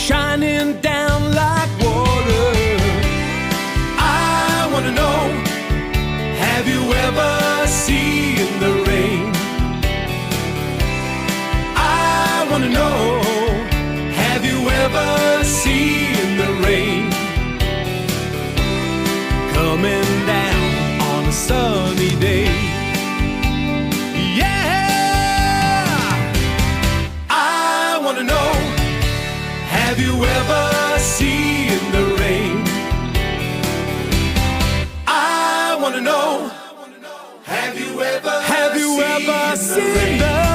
shining down like water. I wanna know, have you ever seen the rain? I wanna know, have you ever seen the rain coming down on a sunny day? Yeah, I wanna know, have you ever seen the rain? I wanna know, have you ever seen the rain?